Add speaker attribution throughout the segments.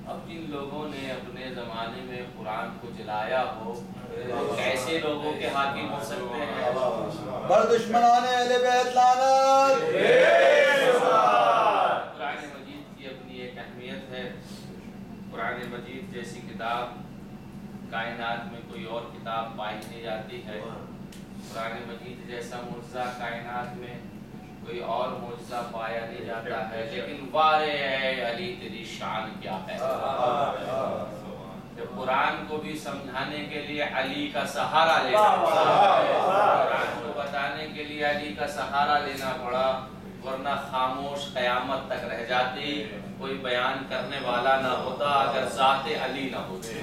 Speaker 1: اب جن لوگوں نے اپنے زمانے میں قرآن کو جلایا ہو کیسے لوگوں کے حاکم ہو سکتے ہیں؟
Speaker 2: بر دشمنان اہل بیت لعنت۔
Speaker 1: قرآن مجید کی اپنی ایک اہمیت ہے۔ قرآن مجید جیسی کتاب کائنات میں کوئی اور کتاب پائی نہیں جاتی ہے۔ قرآن مجید جیسا معجزہ کائنات میں کوئی اور معجزہ پایا نہیں جاتا ہے۔ لیکن وارے اے علی تیری شان کیا ہے، کہ قرآن کو بھی سمجھانے کے لیے علی کا سہارا لینا پڑا، قرآن کو بتانے کے لیے علی کا سہارا لینا پڑا، ورنہ خاموش قیامت تک رہ جاتی، کوئی بیان کرنے والا نہ ہوتا اگر ذات علی نہ ہوتی۔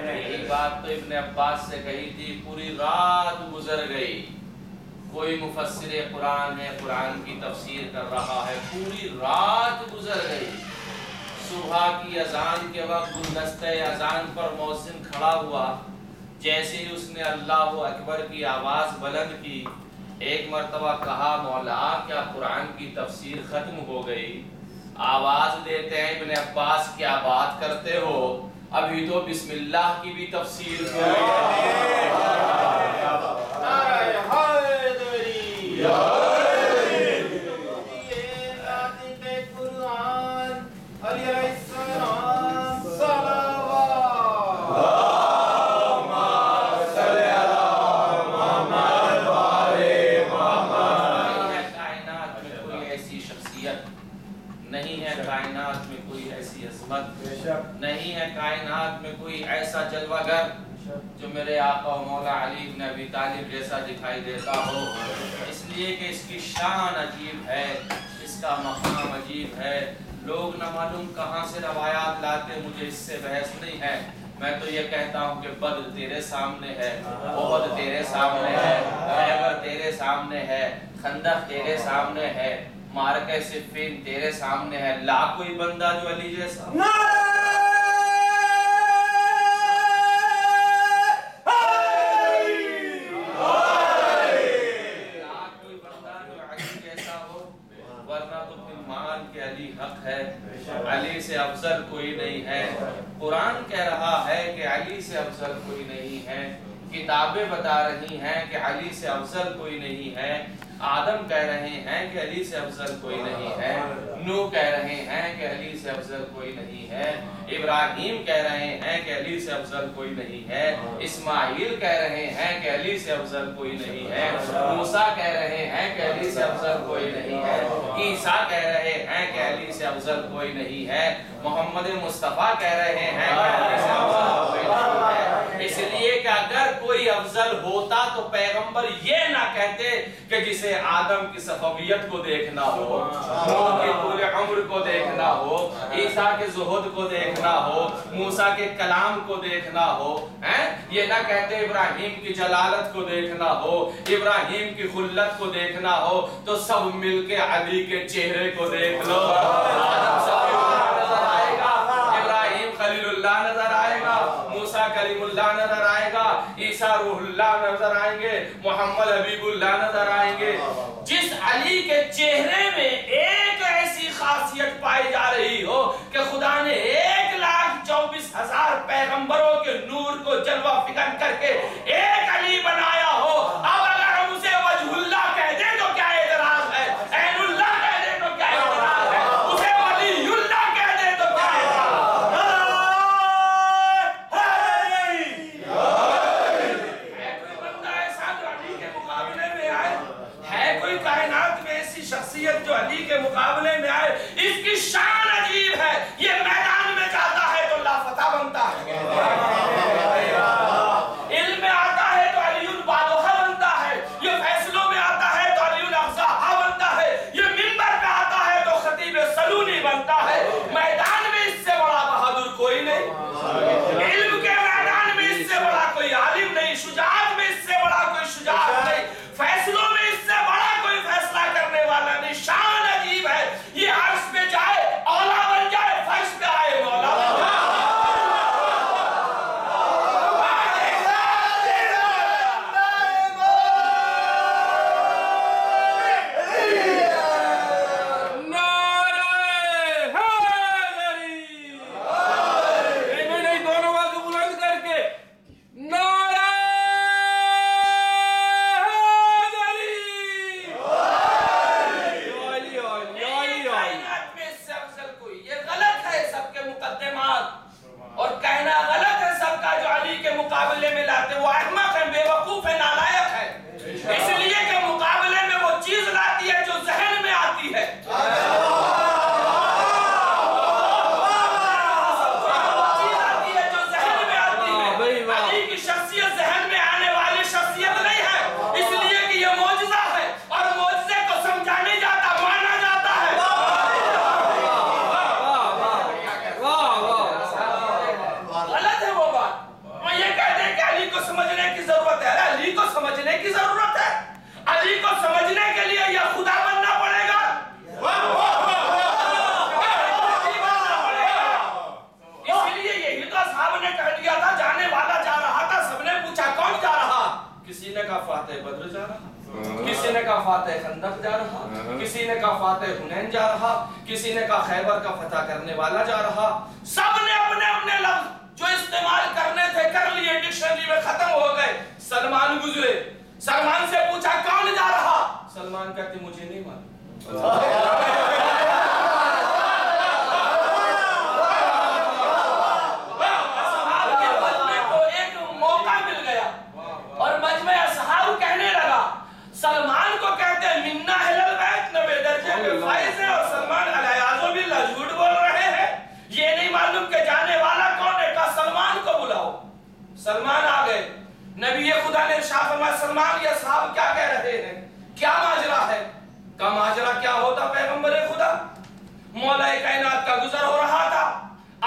Speaker 1: یہی بات تو ابن عباس سے کہی تھی، پوری رات گزر گئی، کوئی مفسر قرآن ہے قرآن کی تفسیر کر رہا ہے، پوری رات گزر گئی، صبح کی اذان کے وقت گلدستہ اذان پر مؤذن کھڑا ہوا، جیسے ہی اس نے اللہ اکبر کی آواز بلند کی، ایک مرتبہ کہا مولا کیا قرآن کی تفسیر ختم ہو گئی؟ آواز دیتے ہیں ابن عباس کیا بات کرتے ہو، ابھی تو بسم اللہ کی بھی تفسیر ہوئی نہیں ہے کائنات میں کوئی ایسا جلوہ گر جو میرے آقا و مولا علی بن ابی طالب جیسا دکھائی دیتا ہو، اس لیے کہ اس کی شان عجیب ہے، اس کا مقام عجیب ہے۔ لوگ نہ معلوم کہاں سے روایات لاتے، مجھے اس سے بحث نہیں ہے، میں تو یہ کہتا ہوں کہ بدر تیرے سامنے ہے، احد تیرے سامنے ہے، خیبر تیرے سامنے ہے، خندق تیرے سامنے ہے، معرکہ صفین تیرے سامنے ہے، لا کوئی بندہ جو علی جیسا علی سے افضل کوئی نہیں ہے۔ قرآن کہہ رہا ہے کہ علی سے افضل کوئی نہیں ہے، کتابیں بتا رہی ہیں کہ علی سے افضل کوئی نہیں ہے، آدم کہہ رہے ہیں کہ علی سے افضل کوئی نہیں ہے، نوح کہہ رہے ہیں کہ علی سے افضل کوئی نہیں ہے، ابراہیم کہہ رہے ہیں کہ علی سے افضل کوئی نہیں ہے، اسماعیل کہہ رہے ہیں کہ علی سے افضل کوئی نہیں ہے، موسیٰ کہہ رہے ہیں کہ علی سے افضل کوئی نہیں ہے، عیسیٰ کہہ رہے ہیں کہ علی سے افضل کوئی نہیں ہے، محمد مصطفیٰ کہہ رہے ہیں کہ علی سے افضل کوئی نہیں ہے۔ اس لیے کہ اگر کوئی افضل ہوتا تو پیغمبر یہ نہ کہتے کہ جسے آدم کی صفویت کو دیکھنا ہو، نوح کے طول عمر کو دیکھنا ہو، عیسیٰ کے زہد کو دیکھنا ہو، موسیٰ کے کلام کو دیکھنا ہو، یہ نہ کہتے ابراہیم کی جلالت کو دیکھنا ہو، ابراہیم کی خلت کو دیکھنا ہو، تو سب مل کے علی کے چہرے کو دیکھ لو، آدم صفی اللہ نظر آئے گا، ابراہیم خلیل اللہ نظر آئے گا، موسیٰ کلیم اللہ نظر آئے گا، عیسیٰ روح اللہ نظر آئیں گے، محمد حبیب اللہ نظر آئیں گے۔ جس علی کے چہرے میں ایک ایسی خاصیت پائی جا رہی ہو کہ خدا نے 1,24,000 پیغمبروں کے نور کو جلوہ فکن کر کے ایک علی بنایا ہو، اب اگر ہم اسے وجہ اللہ کہہ دیں تو کیا اعتراض ہے، عین اللہ کہہ دیں تو کیا اعتراض ہے، اسے ولی اللہ کہہ دیں تو کیا اعتراض ہے۔ کوئی بندہ ایسا جو علی کے مقابلے میں آئے، ہے کوئی کائنات میں ایسی شخصیت جو علی کے مقابلے میں آئے؟ اس کی شان عجیب ہے، یہ میدان میں جاتا ہے تو لافتہ بنتا ہے، علم میں آتا ہے تو علی البادوحہ بنتا ہے، یہ فیصلوں میں آتا ہے تو علی الاغزاہا بنتا ہے، یہ منبر پہ آتا ہے تو خطیب سلونی بنتا ہے۔ میدان میں اس سے بڑا بہادر کوئی نہیں، علم کے میدان میں اس سے بڑا کوئی عالم نہیں، شجاعت میں اس سے بڑا کوئی شجاعت نہیں، فیصلوں میں اس سے بڑا کوئی فیصلہ کرنے والا نہیں۔ شان عجیب ہے، یہ عرش پہ جائے اولا بن جائے، فرش پہ آئے مولا بن جائے۔ شخصیت ذہن میں آنے والی شخصیت نہیں ہے، اس لیے کہ یہ معجزہ ہے اور معجزے کو سمجھا نہیں جاتا، مانا جاتا ہے۔ غلط ہے وہ بات۔ وہ یہ کہتے ہیں کہ علی کو سمجھنے کی ضرورت ہے۔ علی کو سمجھنے کی ضرورت ہے؟ علی کو سمجھنے کے لیے یا خدا بننا پڑے گا؟ اسی لیے یہی تو اصحاب نے کہہ دیا تھا، جانے والا جا رہا تھا، سب نے پوچھا کون جا رہا؟ کسی نے کہا فاتح بدر جا رہا، کسی نے کہا فاتح خندق جا رہا، کسی نے کہا فاتح حنین جا رہا، کسی نے کہا خیبر کا فتح کرنے والا جا رہا۔ سب نے اپنے اپنے لفظ جو استعمال کرنے تھے کر لیے، ڈکشنری میں ختم ہو گئے۔ سلمان گزرے، سلمان سے پوچھا کون جا رہا؟ سلمان کہتے مجھے نہیں معلوم۔ سلمان کو کہتے ہیں منا اہل البیت، 90 درجے کے فائز ہیں، اور سلمان علیہ باللہ جھوٹ بول رہے ہیں۔ یہ نہیں معلوم کہ جانے والا کون ہے، کہا سلمان کو بلاؤ۔ سلمان آ گئے، نبی خدا نے ارشاد فرمایا سلمان یہ صاحب کیا کہہ رہے ہیں، کیا ماجرا ہے؟ کہا ماجرا کیا ہوتا پیغمبر خدا؟ مولا کائنات کا گزر ہو رہا تھا،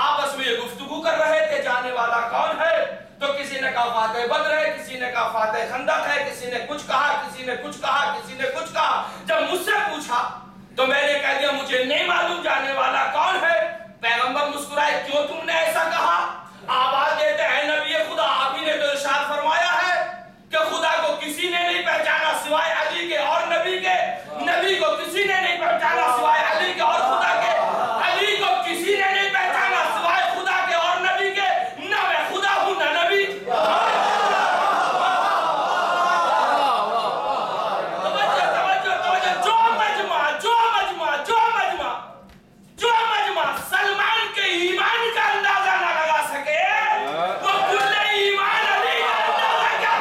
Speaker 1: آپس میں یہ گفتگو کر رہے تھے جانے والا کون ہے؟ تو کسی نے کہا فاتح بدر ہے، کسی نے کہا فاتح خندق ہے، کسی نے کچھ کہا، کسی نے کچھ کہا، کسی نے کچھ کہا۔ جب مجھ سے پوچھا تو میں نے کہہ دیا مجھے نہیں معلوم جانے والا کون ہے۔ پیغمبر مسکرائے، کیوں تم نے ایسا کہا؟ آواز دیتے ہیں نبی خدا آپ ہی نے تو ارشاد فرمایا ہے کہ خدا کو کسی نے نہیں پہچانا سوائے علی کے اور نبی کے، نبی کو کسی نے نہیں پہچانا سوائے علی کے اور خدا کے، علی کو کسی نے نہیں پہچانا سوائے خدا کے اور نبی کے۔ نہ میں خدا ہوں نہ نبی۔ سلمان کے ایمان کا اندازہ نہ لگا سکے، وہ کل ایمان علی کا اندازہ کیا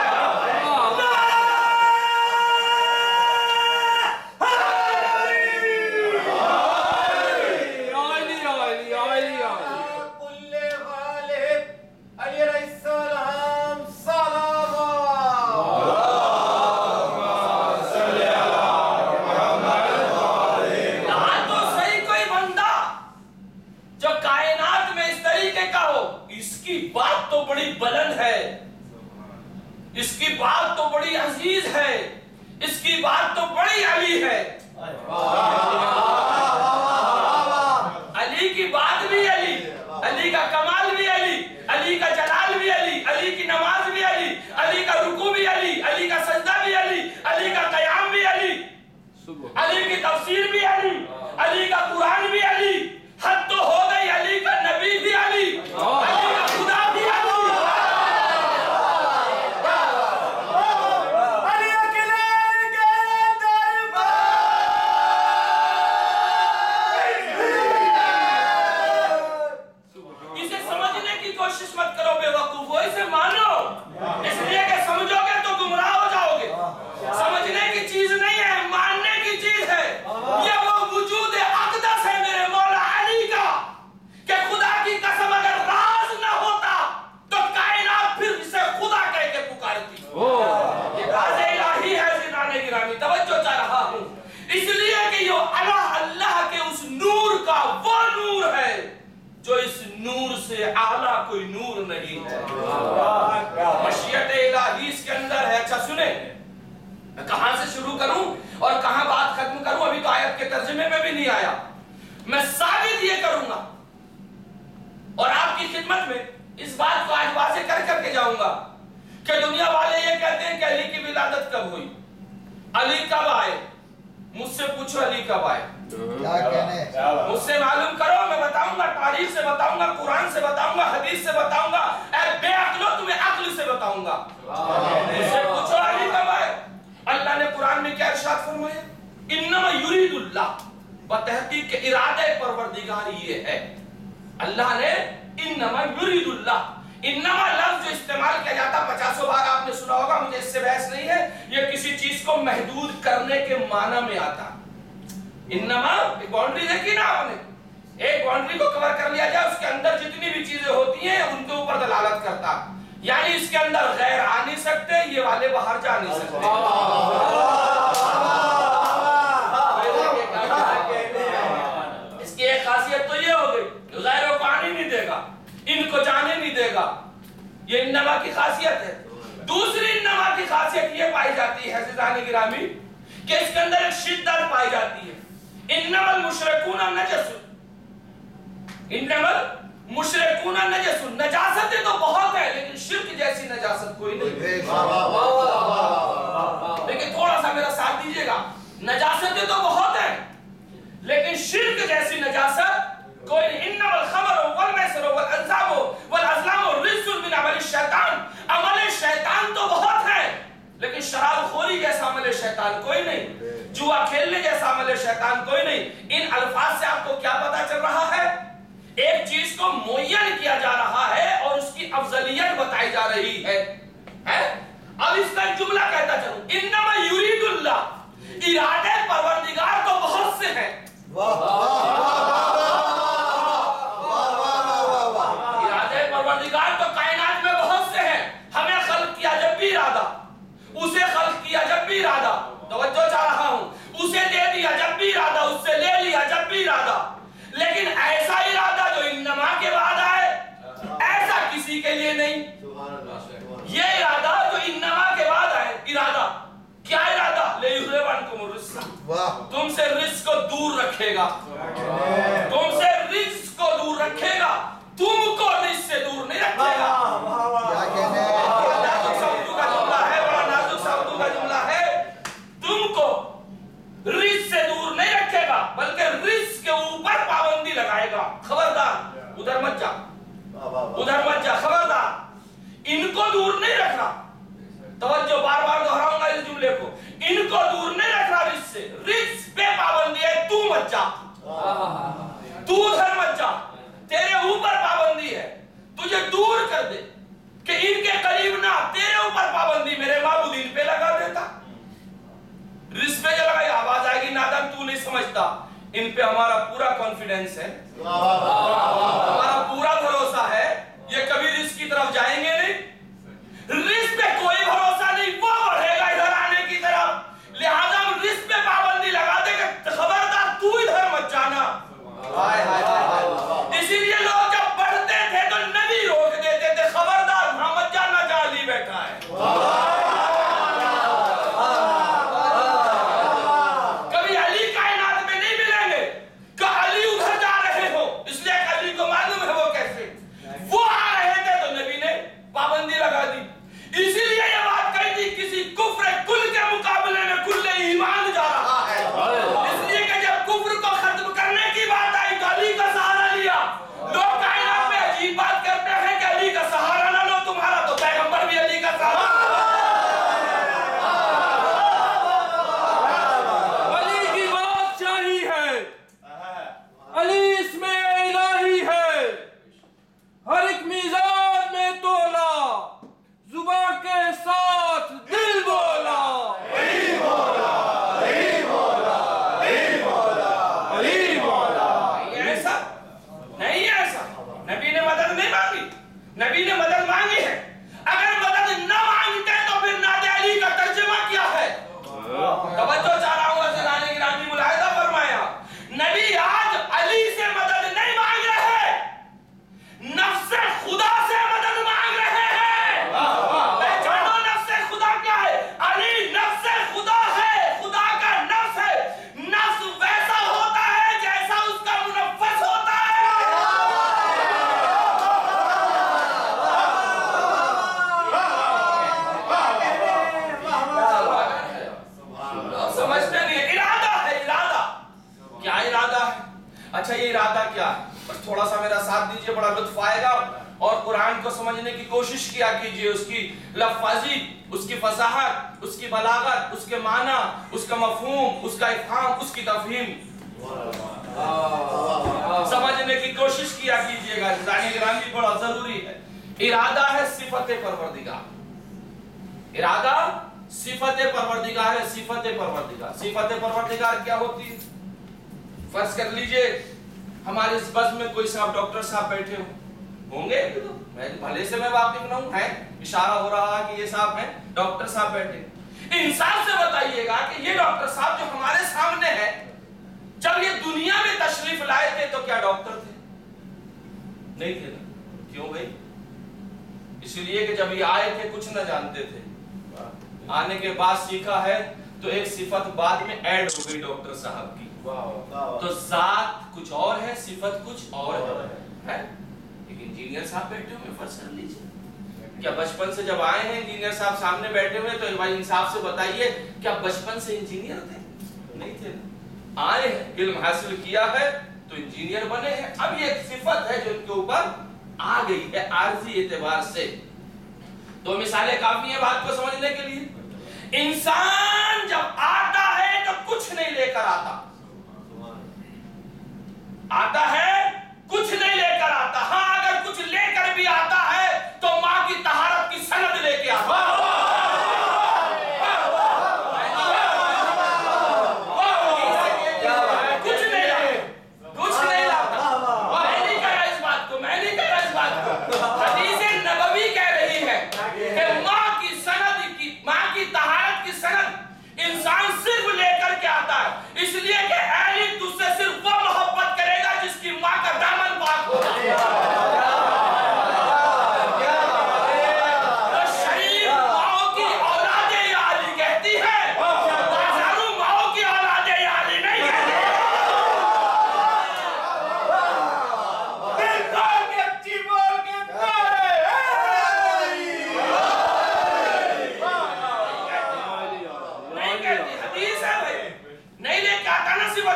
Speaker 1: بات تو بڑی بلند ہے، اس کی بات تو بڑی عزیز ہے، اس کی بات تو بڑی علی ہے۔ علی کی بات بھی علی، علی کا کمال بھی علی، علی کا جلال بھی علی، علی کی نماز بھی علی، علی کا رکوع بھی علی، علی کا سجدہ بھی علی، علی کا قیام بھی علی، علی کی تفسیر بھی علی، علی کا قرآن بھی علی، حد تو ہو گئی علی کا نبی بھی علی، علی کا خدا بھی علی۔ اسے سمجھنے کی کوشش مت کرو بے وقوفو، اسے مانو، اس لیے کہ سمجھو گے تو گمراہ ہو جاؤ گے۔ سمجھنے کی چیز نہیں ہے، ماننے کی چیز ہے۔ یہ وہ وجود اقدس ہے میرے مولا علی کا کہ خدا کی قسم اگر راز نہ ہوتا تو کائنات پھر اسے خدا کہہ کے پکارتی۔ یہ راز الہی ہے زندان گرامی، توجہ چاہ رہا ہوں، اس لیے کہ یہ اللہ کے اس نور کا وہ نور ہے جو اس نور سے اعلیٰ کوئی نور نہیں ہے۔ مشیت الہی اس کے اندر ہے۔ اچھا سنیں، میں کہاں سے شروع کروں اور کہاں بات ختم کروں، ابھی تو آیت کے ترجمے میں بھی نہیں آیا۔ میں ثابت یہ کروں گا اور آپ کی خدمت میں اس بات کو آج واضح کر کر کے جاؤں گا کہ دنیا والے یہ کہتے ہیں کہ علی کی ولادت کب ہوئی، علی کب آئے۔ مجھ سے پوچھو علی کب آئے، مجھ سے معلوم کرو، میں بتاؤں گا، تاریخ سے بتاؤں گا، قرآن سے بتاؤں گا، حدیث سے بتاؤں گا، اے بے عقلو تمہیں عقل سے بتاؤں گا۔ مجھ سے پوچھو علی کب آئے۔ اللہ نے قرآن میں کیا ارشاد فرمایا؟ انما یرید اللہ، بتحقیق کہ ارادہ پروردگار یہ ہے، اللہ نے انما یرید اللہ، انما لفظ جو استعمال کیا جاتا 50 بار آپ نے سنا ہوگا، مجھے اس سے بحث نہیں ہے، یہ کسی چیز کو محدود کرنے کے معنی میں آتا۔ انما ایک باؤنڈری دیکھی نا آپ نے، ایک باؤنڈری کو کور کر لیا جائے، اس کے اندر جتنی بھی چیزیں ہوتی ہیں ان کے اوپر دلالت کرتا۔ یعنی اس کے اندر غیر آ نہیں سکتے، یہ والے باہر جا نہیں سکتے۔ اس کی ایک خاصیت تو یہ ہو گئی کہ غیروں کو آنے نہیں دے گا، ان کو جانے نہیں دے گا، یہ انما کی خاصیت ہے۔ دوسری انما کی خاصیت یہ پائی جاتی ہے عزیزان گرامی کہ اس کے اندر ایک شدت پائی جاتی ہے۔ انما المشرکون نجس، انما المشرکون نجس، نجاستیں تو بہت ہیں لیکن شرک جیسی نجاست کوئی نہیں۔ لیکن تھوڑا سا میرا ساتھ دیجئے گا، نجاستیں تو بہت ہیں لیکن شرک جیسی نجاست کوئی نہیں۔ انما الخمر والمیسر والانصاب والازلام رجس من عمل الشیطان، عمل شیطان تو بہت ہے لیکن شراب خوری جیسا عمل شیطان کوئی نہیں، جوا کھیلنے جیسا عمل شیطان کوئی نہیں۔ ان الفاظ سے آپ کو کیا پتا چل رہا ہے؟ ایک چیز کو معین کیا جا رہا ہے اور اس کی افضلیت بتائی جا رہی ہے۔ اب اس کا جملہ کہتا چلوں، انما یرید اللہ، ارادے پروردگار تو بہت سے ہیں۔ ارادے پروردگار تو کائنات میں بہت سے ہیں، ہمیں خلق کیا جب بھی ارادہ، اسے خلق کیا جب بھی ارادہ، توجہ چاہ رہا ہوں، اسے دے دیا جب بھی ارادہ، اس سے لے لیا جب بھی ارادہ، لیکن ایسا ارادہ جو انما کے بعد آئے ایسا کسی کے لیے نہیں۔ یہ ارادہ جو انما کے بعد آئے، ارادہ کیا ارادہ؟ لِيُذْهِبَ عَنْكُمُ الرِّجْسَ، تم سے رجس کو دور رکھے گا، تم سے رجس کو دور رکھے گا، تم کو رجس سے دور نہیں رکھے گا۔ نازک سبدوں کا جملہ ہے، بڑا نازک سبدوں کا جملہ ہے، تم کو رجس سے دور نہیں رکھے گا بلکہ رجس کے اوپر پابندی لگائے گا۔ خبردار ادھر مت جا، ادھر مت جا، خبردار ان کو دور نہیں رکھنا۔ توجہ، بار بار دہراؤں گا اس جملے کو، ان کو دور نہیں رکھنا رجس سے، رجس پہ پابندی ہے، تو مت جا، تو ادھر مت جا، تیرے اوپر پابندی ہے، تجھے دور کر دے کہ ان کے قریب نہ، تیرے اوپر پابندی میرے معبودین پہ لگا دیتا۔ رزق پہ جو لگائی آواز آئے گی نادم تو نہیں سمجھتا، ان پہ ہمارا پورا کانفیڈنس ہے، ہمارا پورا بھروسہ ہے، یہ کبھی رزق کی طرف جائیں گے نہیں، رزق پہ کوئی بھروسہ نہیں، وہ بڑھے گا ادھر آنے کی طرف، لہذا ہم رزق پہ پابندی لگا دیں کہ خبردار تو ادھر مت جانا۔ اسی لیے لوگ جب بڑھتے تھے تو نبی روک دیتے تھے، خبردار وہاں مت جانا جہاں علی بیٹھا ہے۔ کبھی علی کائنات میں نہیں ملیں گے کہ علی ادھر جا رہے ہو، اس لیے علی کو معلوم ہے وہ کیسے، وہ آ رہے تھے تو نبی نے پابندی لگا دی۔ اسی لیے یہ بات کہی تھی کسی کفر کل کے مقابلے میں کل ایمان جا رہا ہے، اس لیے کہ جب کفر کو ختم کرنے کی بات آئی تو علی کا سہارا لیا۔ لوگ کائنات میں عجیب بات کرتے ہیں کہ علی کا سہارا نہ لو، تمہارا تو پیغمبر بھی علی کا سہارا۔
Speaker 3: علی کی بادشاہی ہے، علی اس میں الہی ہے، ہر ایک میزان میں تولا، زباں کے ساتھ دل بولا، علی مولا، علی مولا، علی مولا، علی مولا۔
Speaker 1: یہ ایسا نہیں ہے، ایسا نبی نے مدد نہیں مانگی، نبی نے مدد مانگی ہے۔ اگر مدد نہ مانگتے تو پھر نعت علی کا ترجمہ کیا ہے؟ توجہ چاہ رہا ہوں عزیزان گرامی، ملاحظہ فرمایا، نبی آج علی سے مدد نہیں مانگ رہے، نفس خدا سے مدد مانگ رہے ہیں۔ پہچانو نفس خدا کیا ہے؟ علی نفس خدا ہے، خدا کا نفس ہے، نفس ویسا ہوتا ہے جیسا اس کا منفس ہوتا ہے۔ لوگ سمجھتے نہیں ہیں، ارادہ ہے، ارادہ کیا ارادہ ہے؟ اچھا یہ ارادہ کیا ہے؟ بس تھوڑا سا میرا ساتھ دیجئے، بڑا لطف آئے گا، اور قرآن کو سمجھنے کی کوشش کیا کیجئے، اس کی لفظی، اس کی فصاحت، اس کی بلاغت، اس کے معنی، اس کا مفہوم، اس کا افہام، اس کی تفہیم سمجھنے کی کوشش کیا کیجئے گا۔ عزیزان گرامی بڑا ضروری ہے۔ ارادہ ہے صفت پروردگار، ارادہ صفت پروردگار ہے، صفت پروردگار۔ صفت پروردگار کیا ہوتی ہے؟ فرض کر لیجئے ہمارے اس بس میں کوئی صاحب ڈاکٹر صاحب بیٹھے ہوں گے، بھلے سے میں واقف نہ ہوں، ہے اشارہ ہو رہا کہ یہ صاحب ہیں، ڈاکٹر صاحب بیٹھے، انصاف سے بتائیے گا کہ یہ ڈاکٹر صاحب جو ہمارے سامنے ہے، جب یہ دنیا میں تشریف لائے تھے تو کیا ڈاکٹر تھے؟ نہیں تھے نا؟ کیوں بھائی؟ اس لیے کہ جب یہ آئے تھے کچھ نہ جانتے تھے، آنے کے بعد سیکھا ہے، تو ایک صفت بعد میں ایڈ ہو گئی ڈاکٹر صاحب کی، تو ذات کچھ اور ہے، صفت کچھ اور ہے۔ ایک انجینئر صاحب بیٹھے ہوئے، فرض کر لیجئے، کیا بچپن سے جب آئے ہیں انجینئر صاحب سامنے بیٹھے ہوئے، تو بھائی انصاف سے بتائیے کیا بچپن سے انجینئر تھے؟ نہیں تھے، آئے ہیں، علم حاصل کیا ہے تو انجینئر بنے ہیں۔ اب یہ ایک صفت ہے جو ان کے اوپر آ گئی ہے عارضی اعتبار سے۔ دو مثالیں کافی ہیں بات کو سمجھنے کے لیے۔ انسان جب آتا ہے تو کچھ نہیں لے کر آتا، آتا ہے کچھ نہیں لے کر آتا، ہاں اگر کچھ لے کر بھی آتا ہے تو ماں کی طہارت کی سند لے کے آتا ہے۔ انسان صرف لے کر کے آتا ہے، اس لیے کہ اہل تجھ سے صرف وہ محبت کرے گا جس کی ماں کا دامن پاک ہو۔ تو شریف ماؤں کی اولادیں یا علی کہتی ہے، بازاروں ماؤں کی اولادیں یا علی نہیں کہتی۔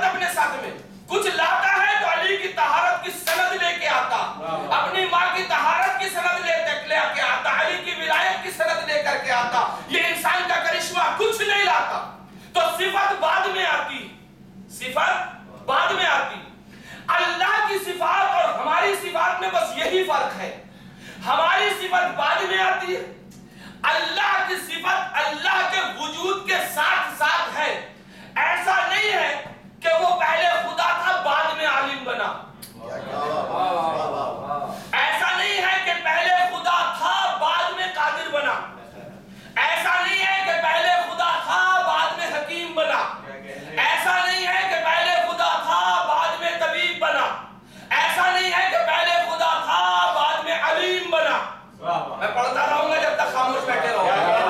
Speaker 1: اپنے ساتھ میں کچھ لاتا ہے تو علی کی طہارت کی سند لے کے آتا، اپنی ماں کی طہارت کی سند لے کے آتا، علی کی ولایت کی سند لے کر کے آتا۔ یہ انسان کا کرشمہ کچھ نہیں لاتا، تو صفت بعد میں آتی، صفت بعد میں آتی۔ اللہ کی صفات اور ہماری صفات میں بس یہی فرق ہے، ہماری صفت بعد میں آتی ہے، اللہ کی صفت اللہ کے وجود کے ساتھ ساتھ ہے۔ ایسا نہیں ہے کہ وہ پہلے خدا تھا بعد میں عالم بنا، ایسا نہیں ہے کہ پہلے خدا تھا بعد میں قادر بنا، ایسا نہیں ہے کہ پہلے خدا تھا بعد میں حکیم بنا، ایسا نہیں ہے کہ پہلے خدا تھا بعد میں طبیب بنا، ایسا نہیں ہے کہ پہلے خدا تھا بعد میں علیم بنا۔ میں پڑھتا رہوں گا جب تک خاموش بیٹھے رہو۔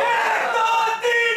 Speaker 1: 1 2 3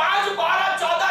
Speaker 1: 5, 12, 14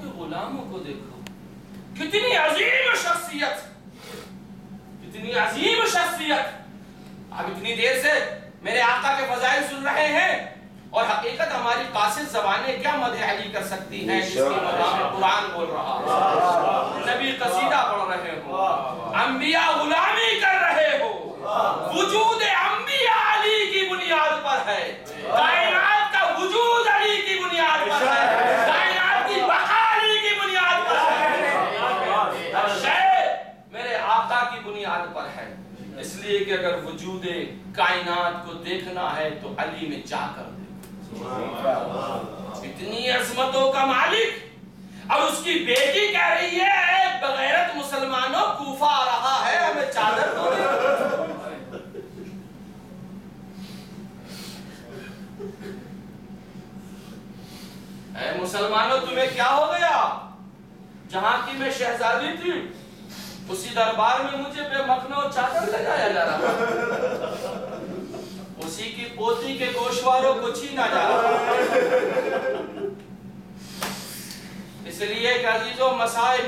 Speaker 1: کے غلاموں کو دیکھو، کتنی عظیم شخصیت، کتنی عظیم شخصیت. آپ اتنی دیر سے میرے آقا کے فضائل سن رہے ہیں اور حقیقت ہماری قاصد زبانیں کیا مدح علی کر سکتی ہیں جس کی مقام قرآن بول رہا ہو، نبی قصیدہ پڑھ رہے ہو، انبیاء غلامی کر رہے ہو. وجود انبیاء علی کی بنیاد پر ہے، کائنات کا وجود علی کی بنیاد پر ہے، کائنات کی بقا علی کی بنیاد پر ہے، ہر شے میرے آقا کی بنیاد پر ہے. اس لیے کہ اگر وجود کائنات کو دیکھنا ہے تو علی میں جا کر دیکھو. اتنی عظمتوں کا مالک، اور اس کی بیٹی کہہ رہی ہے ایک بغیرت مسلمانوں کوفہ آ رہا ہے، ہمیں چادر دو دے. اے مسلمانوں تمہیں کیا ہو گیا؟ جہاں کی میں شہزادی تھی اسی دربار میں مجھے بے مخنہ چادر لگایا جا رہا، اسی کی پوتی کے گوشواروں کو چھینا جا رہا. اس لیے کہ عزیزوں مصائب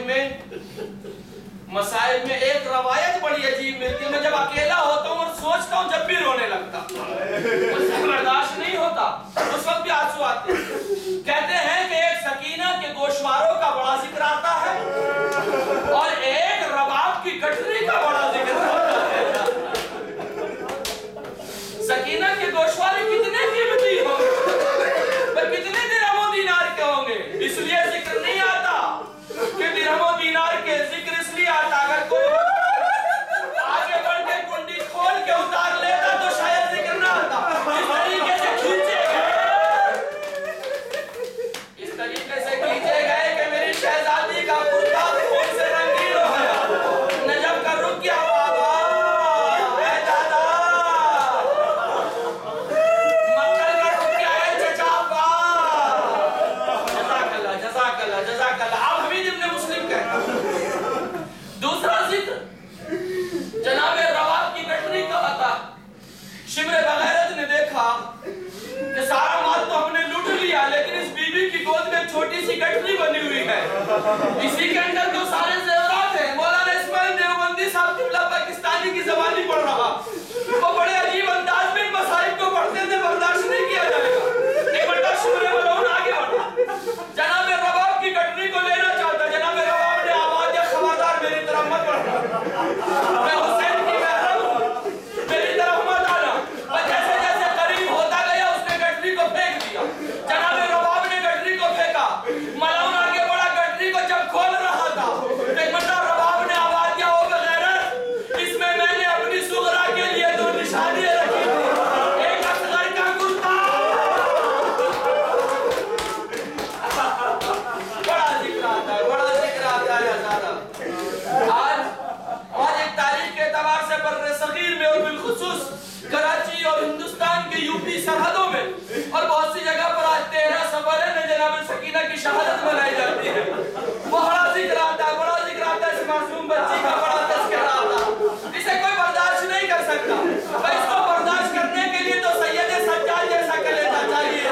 Speaker 1: میں ایک روایت بڑی عجیب ملتی ہے. میں جب اکیلا ہوتا ہوں اور سوچتا ہوں جب بھی رونے لگتا، مجھے برداشت نہیں ہوتا، اس وقت بھی آنسو آتے. کہتے ہیں کہ ایک سکینہ کے گوشواروں کا بڑا ذکر آتا ہے اور ایک رباب کی گٹری کا بڑا ذکر ہوتا ہے. سکینہ کے گوشوارے کتنے قیمتی ہوں گے، کتنے درہم و دینار کے ہوں گے. اس لیے ذکر نہیں آتا کہ درہم و دینار کے ذکر اس لیے آتا اگر کوئی آگے بڑھ کے کنڈی کھول کے اتار لیتا تو شاید ذکر نہ آتا. اس طریقے سے کھینچے گئے کہ میری شہزادی کا کرتا خون سے رنگین ہو گیا. نجف کا رک گیا بابا، اے دادا، مکل کا رک گیا اے چچا با. جزاک اللہ جزاک اللہ جزاک اللہ. اب حمید ابن مسلم کہتا. دوسرا ذکر جناب رواب کی گٹری کا آتا. شمر بغیرت نے دیکھا کہ سارا مال تو ہم نے لوٹ لیا لیکن اس بی بی کی گود میں چھوٹی سی گٹری بنی ہوئی ہے، اسی کے اندر جو سارے زیورات ہیں. مولانا اسماعیل دیوبندی صاحب قبلہ پاکستانی کی زبانی پڑھ رہا، وہ بڑے عجیب انداز میں مسائل کو پڑھتے تھے، برداشت نہیں کیا جائے گا. ایک بڑا شمر ملعون آگے بڑھا، جناب رباب کی گٹری کو لینا چاہتا. جناب رباب نے آواز دیا خبردار میری طرف مت بڑھنا، میں حسین کی محرم ہوں، میری طرف مت آنا. اور جیسے جیسے قریب ہوتا گیا اس نے گٹری کو پھینک دیا. جناب رباب نے گٹری کو پھینکا، ملعون آگے بڑھا. گٹری کو جب کھول رہا تھا ایک مرتبہ رباب نے آواز دیا او بغیرت، اس میں میں نے اپنی صغرا کے لیے دو نشانیاں رکھی تھی، ایک اصغر کا کرتا. بڑا ذکر آتا ہے، بڑا ذکر آتا ہے ہزارہ. آج ایک تاریخ کے اعتبار سے بر صغیر میں اور بالخصوص کراچی اور ہندوستان کے یو پی سرحدوں میں اور بہت سی جگہ پر آج 13 صفر ہے جناب سکینہ کی شہادت منائی جاتی ہے. بڑا ذکر آتا ہے، بڑا ذکر آتا ہے. اس معصوم بچی کا بڑا تذکرہ آتا ہے. اسے کوئی برداشت نہیں کر سکتا. اس کو برداشت کرنے کے لیے تو سید سجاد جیسا کلیجہ چاہیے،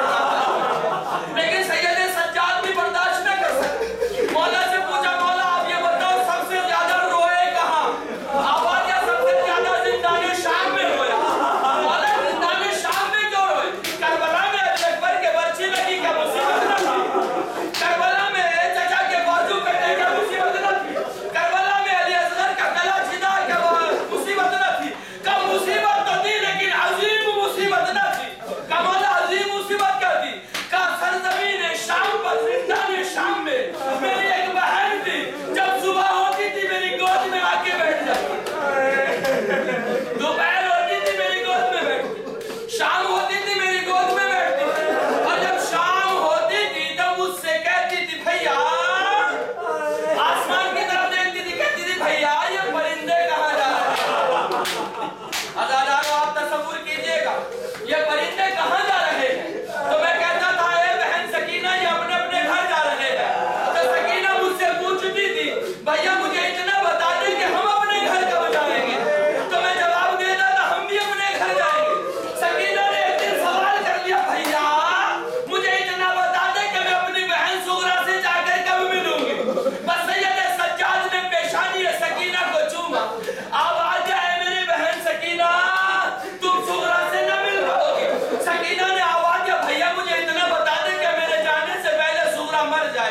Speaker 1: لیکن سید سجاد بھی برداشت نہ کر سکتے. مولا سے پوچھا مولا آپ یہ بتاؤ سب سے زیادہ روئے کہاں؟ آواز یا سب سے زیادہ زندان شام میں رویا. مولا زندان شام میں کیوں روئے؟ کربلا میں علی اکبر کے برچی لگی کیا مصیبت نہ تھی؟ کربلا میں چچا کے بازو کٹے کیا مصیبت نہ تھی؟ کربلا میں علی اصغر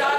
Speaker 1: 4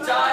Speaker 1: 4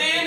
Speaker 1: 3